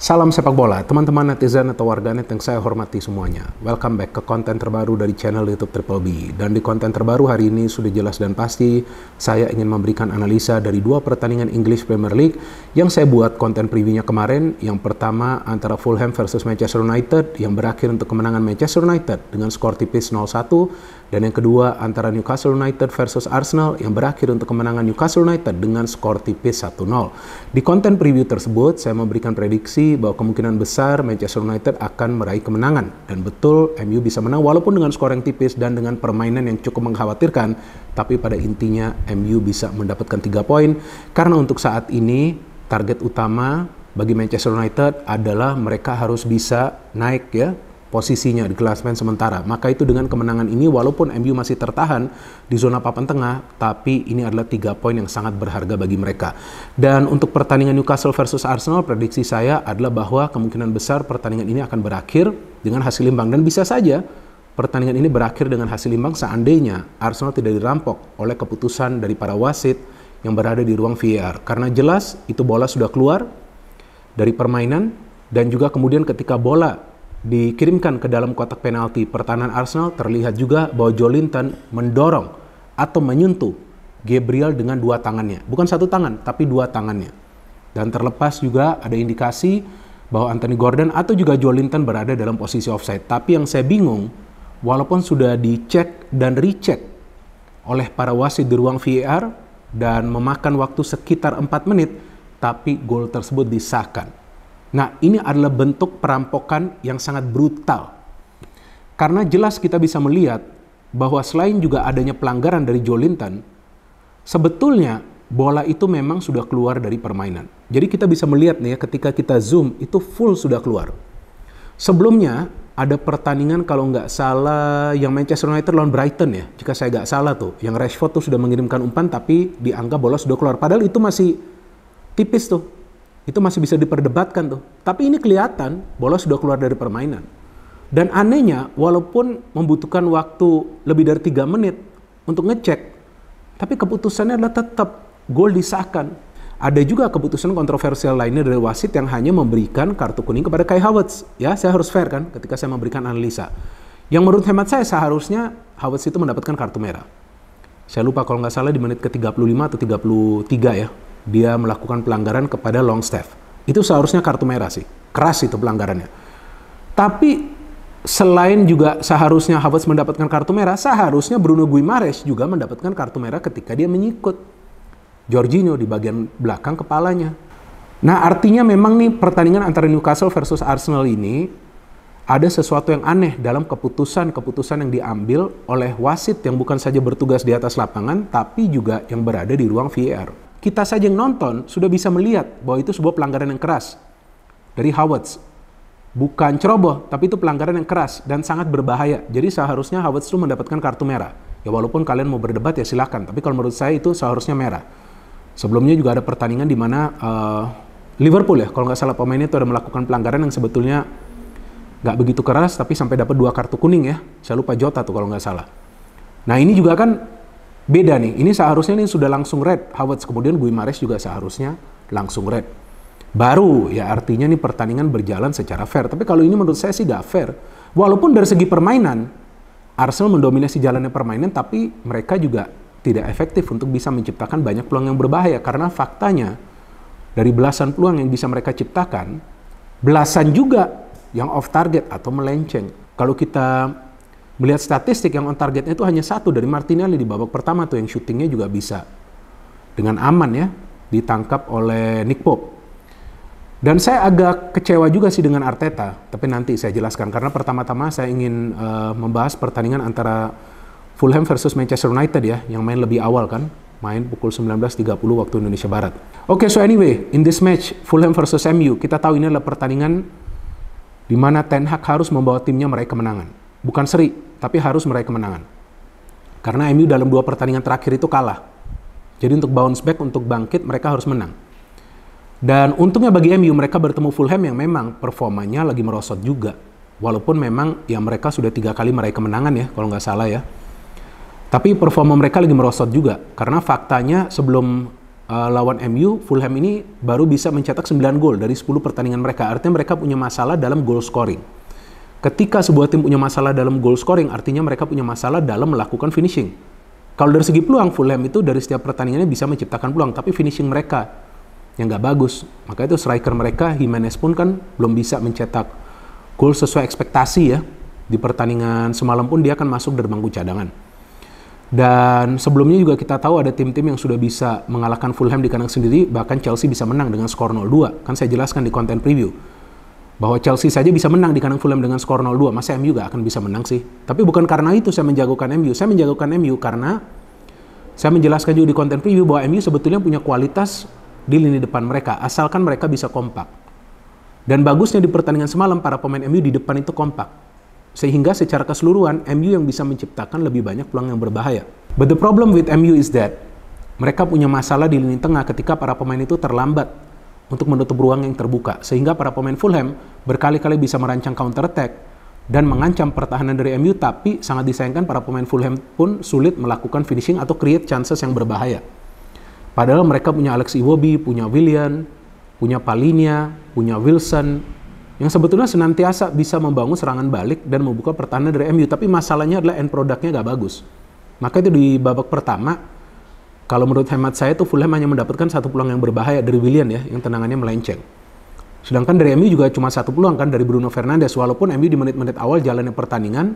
Salam sepak bola, teman-teman netizen atau warganet yang saya hormati semuanya. Welcome back ke konten terbaru dari channel YouTube Triple B. Dan di konten terbaru hari ini sudah jelas dan pasti, saya ingin memberikan analisa dari dua pertandingan English Premier League yang saya buat konten previewnya kemarin. Yang pertama antara Fulham versus Manchester United yang berakhir untuk kemenangan Manchester United dengan skor tipis 0-1. Dan yang kedua antara Newcastle United versus Arsenal yang berakhir untuk kemenangan Newcastle United dengan skor tipis 1-0. Di konten preview tersebut, saya memberikan prediksi bahwa kemungkinan besar Manchester United akan meraih kemenangan. Dan betul, MU bisa menang walaupun dengan skor yang tipis dan dengan permainan yang cukup mengkhawatirkan. Tapi pada intinya MU bisa mendapatkan 3 poin. Karena untuk saat ini, target utama bagi Manchester United adalah mereka harus bisa naik ya posisinya di klasemen sementara. Maka itu dengan kemenangan ini walaupun MU masih tertahan di zona papan tengah, tapi ini adalah 3 poin yang sangat berharga bagi mereka. Dan untuk pertandingan Newcastle versus Arsenal, prediksi saya adalah bahwa kemungkinan besar pertandingan ini akan berakhir dengan hasil imbang. Dan bisa saja pertandingan ini berakhir dengan hasil imbang seandainya Arsenal tidak dirampok oleh keputusan dari para wasit yang berada di ruang VAR. Karena jelas itu bola sudah keluar dari permainan dan juga kemudian ketika bola dikirimkan ke dalam kotak penalti pertahanan Arsenal, terlihat juga bahwa Joelinton mendorong atau menyentuh Gabriel dengan 2 tangannya. Bukan 1 tangan, tapi 2 tangannya. Dan terlepas juga ada indikasi bahwa Anthony Gordon atau juga Joelinton berada dalam posisi offside. Tapi yang saya bingung, walaupun sudah dicek dan recheck oleh para wasit di ruang VAR dan memakan waktu sekitar 4 menit, tapi gol tersebut disahkan. Nah, ini adalah bentuk perampokan yang sangat brutal. Karena jelas kita bisa melihat bahwa selain juga adanya pelanggaran dari Joelinton, sebetulnya bola itu memang sudah keluar dari permainan. Jadi kita bisa melihat nih ya, ketika kita zoom, itu full sudah keluar. Sebelumnya, ada pertandingan kalau nggak salah yang Manchester United lawan Brighton ya, jika saya nggak salah tuh, yang Rashford tuh sudah mengirimkan umpan tapi dianggap bola sudah keluar. Padahal itu masih tipis tuh. Itu masih bisa diperdebatkan tuh. Tapi ini kelihatan bola sudah keluar dari permainan. Dan anehnya, walaupun membutuhkan waktu lebih dari 3 menit untuk ngecek, tapi keputusannya adalah tetap gol disahkan. Ada juga keputusan kontroversial lainnya dari wasit yang hanya memberikan kartu kuning kepada Kai Havertz. Ya, saya harus fair kan ketika saya memberikan analisa. Yang menurut hemat saya seharusnya Havertz itu mendapatkan kartu merah. Saya lupa kalau nggak salah di menit ke-35 atau 33 ya. Dia melakukan pelanggaran kepada Longstaff. Itu seharusnya kartu merah sih. Keras itu pelanggarannya. Tapi selain juga seharusnya Havertz mendapatkan kartu merah, seharusnya Bruno Guimaraes juga mendapatkan kartu merah ketika dia menyikut Jorginho di bagian belakang kepalanya. Nah, artinya memang nih pertandingan antara Newcastle versus Arsenal ini ada sesuatu yang aneh dalam keputusan-keputusan yang diambil oleh wasit yang bukan saja bertugas di atas lapangan, tapi juga yang berada di ruang VAR. Kita saja yang nonton sudah bisa melihat bahwa itu sebuah pelanggaran yang keras dari Havertz. Bukan ceroboh, tapi itu pelanggaran yang keras dan sangat berbahaya. Jadi seharusnya Havertz itu mendapatkan kartu merah. Ya walaupun kalian mau berdebat ya silakan, tapi kalau menurut saya itu seharusnya merah. Sebelumnya juga ada pertandingan di mana Liverpool ya, kalau nggak salah pemainnya itu ada melakukan pelanggaran yang sebetulnya nggak begitu keras, tapi sampai dapat 2 kartu kuning ya. Saya lupa Jota tuh kalau nggak salah. Nah ini juga kan beda nih, ini seharusnya ini sudah langsung red Havertz, kemudian Guimaraes juga seharusnya langsung red. Baru ya artinya nih pertandingan berjalan secara fair. Tapi kalau ini menurut saya sih gak fair. Walaupun dari segi permainan, Arsenal mendominasi jalannya permainan, tapi mereka juga tidak efektif untuk bisa menciptakan banyak peluang yang berbahaya. Karena faktanya, dari belasan peluang yang bisa mereka ciptakan, belasan juga yang off target atau melenceng. Kalau kita melihat statistik yang on targetnya itu hanya 1 dari Martinelli di babak pertama tuh yang syutingnya juga bisa dengan aman ya ditangkap oleh Nick Pope. Dan saya agak kecewa juga sih dengan Arteta, tapi nanti saya jelaskan karena pertama-tama saya ingin membahas pertandingan antara Fulham versus Manchester United ya, yang main lebih awal kan, main pukul 19.30 waktu Indonesia Barat. Oke, so anyway, in this match Fulham versus MU, kita tahu ini adalah pertandingan di mana Ten Hag harus membawa timnya meraih kemenangan. Bukan seri, tapi harus meraih kemenangan. Karena MU dalam 2 pertandingan terakhir itu kalah. Jadi untuk bounce back, untuk bangkit, mereka harus menang. Dan untungnya bagi MU, mereka bertemu Fulham yang memang performanya lagi merosot juga. Walaupun memang ya mereka sudah 3 kali meraih kemenangan ya, kalau nggak salah ya. Tapi performa mereka lagi merosot juga. Karena faktanya sebelum lawan MU, Fulham ini baru bisa mencetak 9 gol dari 10 pertandingan mereka. Artinya mereka punya masalah dalam goal scoring. Ketika sebuah tim punya masalah dalam goal scoring, artinya mereka punya masalah dalam melakukan finishing. Kalau dari segi peluang, Fulham itu dari setiap pertandingannya bisa menciptakan peluang, tapi finishing mereka yang nggak bagus. Maka itu striker mereka, Jimenez pun kan belum bisa mencetak gol sesuai ekspektasi ya. Di pertandingan semalam pun dia akan masuk dari bangku cadangan. Dan sebelumnya juga kita tahu ada tim-tim yang sudah bisa mengalahkan Fulham di kandang sendiri, bahkan Chelsea bisa menang dengan skor 0-2. Kan saya jelaskan di konten preview bahwa Chelsea saja bisa menang di kandang Fulham dengan skor 0-2, masa MU gak akan bisa menang sih? Tapi bukan karena itu saya menjagokan MU. Saya menjagokan MU karena saya menjelaskan juga di konten preview bahwa MU sebetulnya punya kualitas di lini depan mereka, asalkan mereka bisa kompak. Dan bagusnya di pertandingan semalam, para pemain MU di depan itu kompak. Sehingga secara keseluruhan, MU yang bisa menciptakan lebih banyak peluang yang berbahaya. But the problem with MU is that mereka punya masalah di lini tengah ketika para pemain itu terlambat untuk menutup ruang yang terbuka. Sehingga para pemain Fulham berkali-kali bisa merancang counter attack dan mengancam pertahanan dari MU, tapi sangat disayangkan para pemain Fulham pun sulit melakukan finishing atau create chances yang berbahaya. Padahal mereka punya Alex Iwobi, punya Willian, punya Palhinha, punya Wilson, yang sebetulnya senantiasa bisa membangun serangan balik dan membuka pertahanan dari MU. Tapi masalahnya adalah end produknya gak bagus. Maka itu di babak pertama, kalau menurut hemat saya tuh Fulham hanya mendapatkan 1 peluang yang berbahaya dari Willian ya, yang tendangannya melenceng. Sedangkan dari MU juga cuma 1 peluang kan dari Bruno Fernandes, walaupun MU di menit-menit awal jalannya pertandingan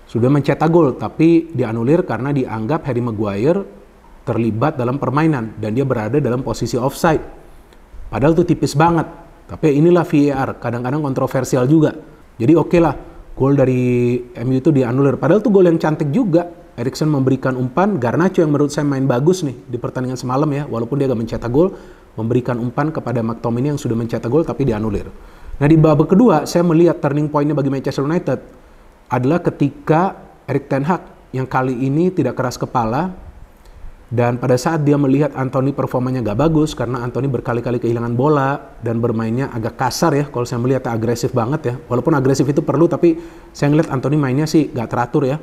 sudah mencetak gol, tapi dianulir karena dianggap Harry Maguire terlibat dalam permainan dan dia berada dalam posisi offside. Padahal itu tipis banget. Tapi inilah VAR, kadang-kadang kontroversial juga. Jadi oke lah, gol dari MU itu dianulir. Padahal itu gol yang cantik juga. Eriksen memberikan umpan, Garnacho yang menurut saya main bagus nih di pertandingan semalam ya, walaupun dia gak mencetak gol, memberikan umpan kepada McTominay yang sudah mencetak gol tapi dianulir. Nah di babak kedua, saya melihat turning point-nya bagi Manchester United adalah ketika Erik ten Hag yang kali ini tidak keras kepala. Dan pada saat dia melihat Anthony performanya gak bagus karena Anthony berkali-kali kehilangan bola dan bermainnya agak kasar ya, kalau saya melihat agresif banget ya. Walaupun agresif itu perlu, tapi saya melihat Anthony mainnya sih gak teratur ya.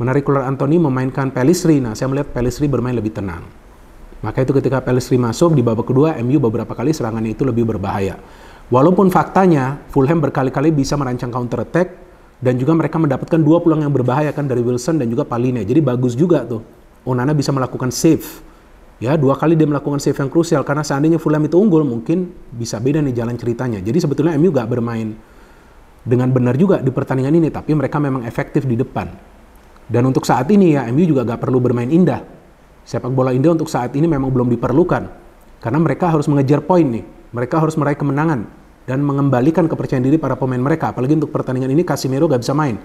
Menarik keluar Anthony, memainkan Pellistri. Nah saya melihat Pellistri bermain lebih tenang. Maka itu ketika Pellistri masuk di babak kedua, MU beberapa kali serangannya itu lebih berbahaya. Walaupun faktanya Fulham berkali-kali bisa merancang counter attack dan juga mereka mendapatkan 2 peluang yang berbahaya kan dari Wilson dan juga Palhinha. Jadi bagus juga tuh. Onana bisa melakukan save. Ya, 2 kali dia melakukan save yang krusial karena seandainya Fulham itu unggul mungkin bisa beda nih jalan ceritanya. Jadi sebetulnya MU gak bermain dengan benar juga di pertandingan ini, tapi mereka memang efektif di depan. Dan untuk saat ini ya MU juga gak perlu bermain indah. Sepak bola indah untuk saat ini memang belum diperlukan. Karena mereka harus mengejar poin nih. Mereka harus meraih kemenangan dan mengembalikan kepercayaan diri para pemain mereka. Apalagi untuk pertandingan ini Casemiro gak bisa main.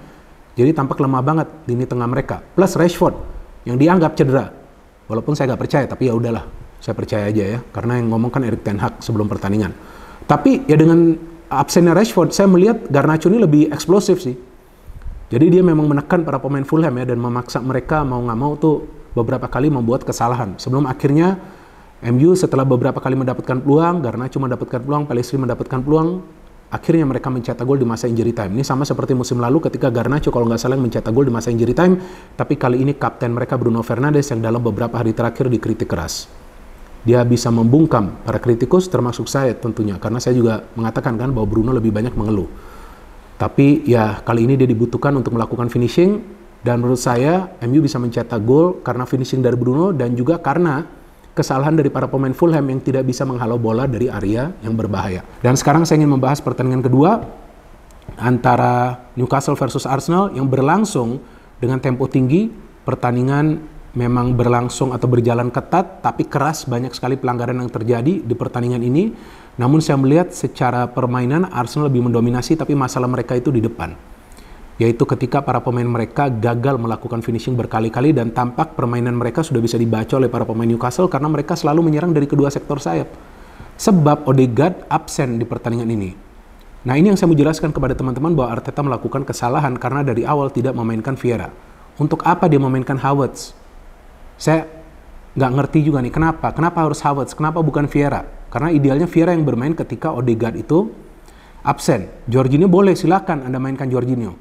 Jadi tampak lemah banget lini tengah mereka. Plus Rashford yang dianggap cedera. Walaupun saya gak percaya, tapi ya udahlah, saya percaya aja ya, karena yang ngomong kan Erik ten Hag sebelum pertandingan. Tapi ya dengan absennya Rashford, saya melihat Garnacho ini lebih eksplosif sih. Jadi dia memang menekan para pemain Fulham ya, dan memaksa mereka mau nggak mau tuh beberapa kali membuat kesalahan. Sebelum akhirnya MU setelah beberapa kali mendapatkan peluang, Garnacho mendapatkan peluang, Pellistri mendapatkan peluang, akhirnya mereka mencetak gol di masa injury time. Ini sama seperti musim lalu ketika Garnacho kalau nggak salah mencetak gol di masa injury time, tapi kali ini kapten mereka Bruno Fernandes yang dalam beberapa hari terakhir dikritik keras. Dia bisa membungkam para kritikus termasuk saya tentunya, karena saya juga mengatakan kan bahwa Bruno lebih banyak mengeluh. Tapi ya kali ini dia dibutuhkan untuk melakukan finishing, dan menurut saya MU bisa mencetak gol karena finishing dari Bruno dan juga karena kesalahan dari para pemain Fulham yang tidak bisa menghalau bola dari area yang berbahaya. Dan sekarang saya ingin membahas pertandingan kedua antara Newcastle versus Arsenal yang berlangsung dengan tempo tinggi. Pertandingan memang berlangsung atau berjalan ketat, tapi keras, banyak sekali pelanggaran yang terjadi di pertandingan ini. Namun saya melihat secara permainan Arsenal lebih mendominasi, tapi masalah mereka itu di depan. Yaitu ketika para pemain mereka gagal melakukan finishing berkali-kali dan tampak permainan mereka sudah bisa dibaca oleh para pemain Newcastle karena mereka selalu menyerang dari kedua sektor sayap. Sebab Odegaard absen di pertandingan ini. Nah ini yang saya mau jelaskan kepada teman-teman bahwa Arteta melakukan kesalahan karena dari awal tidak memainkan Vieira. Untuk apa dia memainkan Havertz? Saya nggak ngerti juga nih kenapa harus Havertz, kenapa bukan Vieira? Karena idealnya Vieira yang bermain ketika Odegaard itu absen. Jorginho boleh, silakan Anda mainkan Jorginho.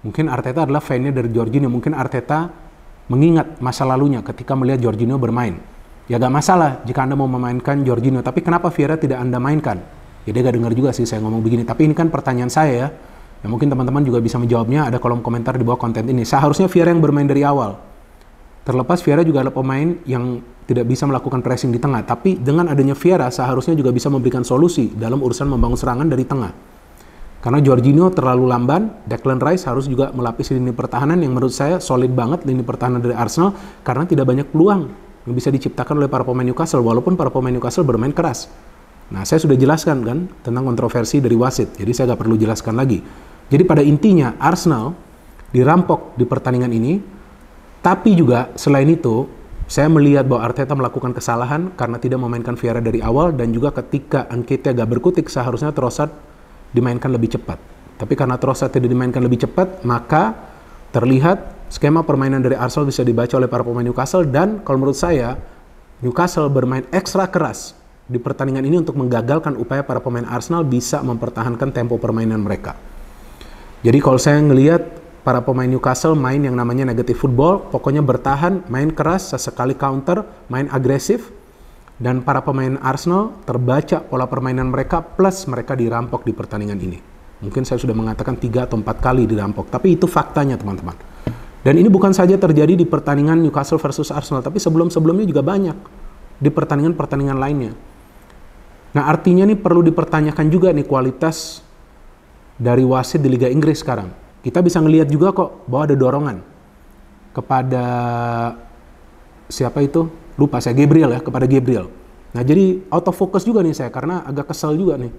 Mungkin Arteta adalah fan-nya dari Jorginho, mungkin Arteta mengingat masa lalunya ketika melihat Jorginho bermain. Ya gak masalah jika Anda mau memainkan Jorginho, tapi kenapa Vieira tidak Anda mainkan? Ya dia gak dengar juga sih saya ngomong begini, tapi ini kan pertanyaan saya ya. Ya mungkin teman-teman juga bisa menjawabnya, ada kolom komentar di bawah konten ini. Seharusnya Vieira yang bermain dari awal. Terlepas Vieira juga adalah pemain yang tidak bisa melakukan pressing di tengah, tapi dengan adanya Vieira seharusnya juga bisa memberikan solusi dalam urusan membangun serangan dari tengah. Karena Jorginho terlalu lamban, Declan Rice harus juga melapisi lini pertahanan yang menurut saya solid banget lini pertahanan dari Arsenal karena tidak banyak peluang yang bisa diciptakan oleh para pemain Newcastle, walaupun para pemain Newcastle bermain keras. Nah, saya sudah jelaskan kan tentang kontroversi dari wasit, jadi saya nggak perlu jelaskan lagi. Jadi pada intinya Arsenal dirampok di pertandingan ini, tapi juga selain itu saya melihat bahwa Arteta melakukan kesalahan karena tidak memainkan Vieira dari awal, dan juga ketika Nketiah gak berkutik seharusnya Trossard dimainkan lebih cepat. Tapi karena Trossard tidak dimainkan lebih cepat, maka terlihat skema permainan dari Arsenal bisa dibaca oleh para pemain Newcastle, dan kalau menurut saya Newcastle bermain ekstra keras di pertandingan ini untuk menggagalkan upaya para pemain Arsenal bisa mempertahankan tempo permainan mereka. Jadi kalau saya ngelihat para pemain Newcastle main yang namanya negative football, pokoknya bertahan, main keras, sesekali counter, main agresif, dan para pemain Arsenal terbaca pola permainan mereka plus mereka dirampok di pertandingan ini. Mungkin saya sudah mengatakan 3 atau 4 kali dirampok, tapi itu faktanya teman-teman. Dan ini bukan saja terjadi di pertandingan Newcastle versus Arsenal, tapi sebelum-sebelumnya juga banyak di pertandingan-pertandingan lainnya. Nah artinya nih perlu dipertanyakan juga nih kualitas dari wasit di Liga Inggris sekarang. Kita bisa ngelihat juga kok bahwa ada dorongan kepada siapa itu? Lupa saya, kepada Gabriel. Nah jadi out of focus juga nih saya, karena agak kesel juga nih.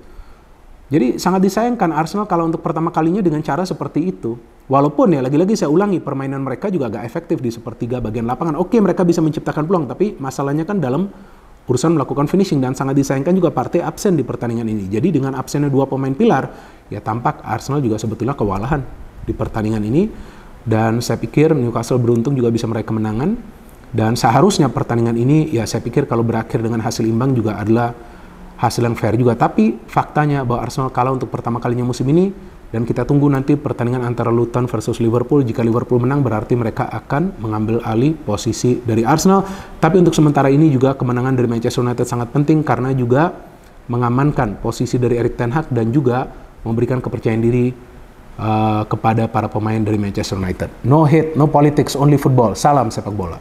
Jadi sangat disayangkan Arsenal kalau untuk pertama kalinya dengan cara seperti itu. Walaupun ya lagi-lagi saya ulangi, permainan mereka juga agak efektif di sepertiga bagian lapangan. Oke, mereka bisa menciptakan peluang, tapi masalahnya kan dalam urusan melakukan finishing, dan sangat disayangkan juga Partey absen di pertandingan ini. Jadi dengan absennya 2 pemain pilar, ya tampak Arsenal juga sebetulnya kewalahan di pertandingan ini. Dan saya pikir Newcastle beruntung juga bisa meraih kemenangan. Dan seharusnya pertandingan ini ya saya pikir kalau berakhir dengan hasil imbang juga adalah hasil yang fair juga. Tapi faktanya bahwa Arsenal kalah untuk pertama kalinya musim ini, dan kita tunggu nanti pertandingan antara Luton versus Liverpool. Jika Liverpool menang berarti mereka akan mengambil alih posisi dari Arsenal. Tapi untuk sementara ini juga kemenangan dari Manchester United sangat penting karena juga mengamankan posisi dari Erik ten Hag dan juga memberikan kepercayaan diri kepada para pemain dari Manchester United. No hate, no politics, only football. Salam sepak bola.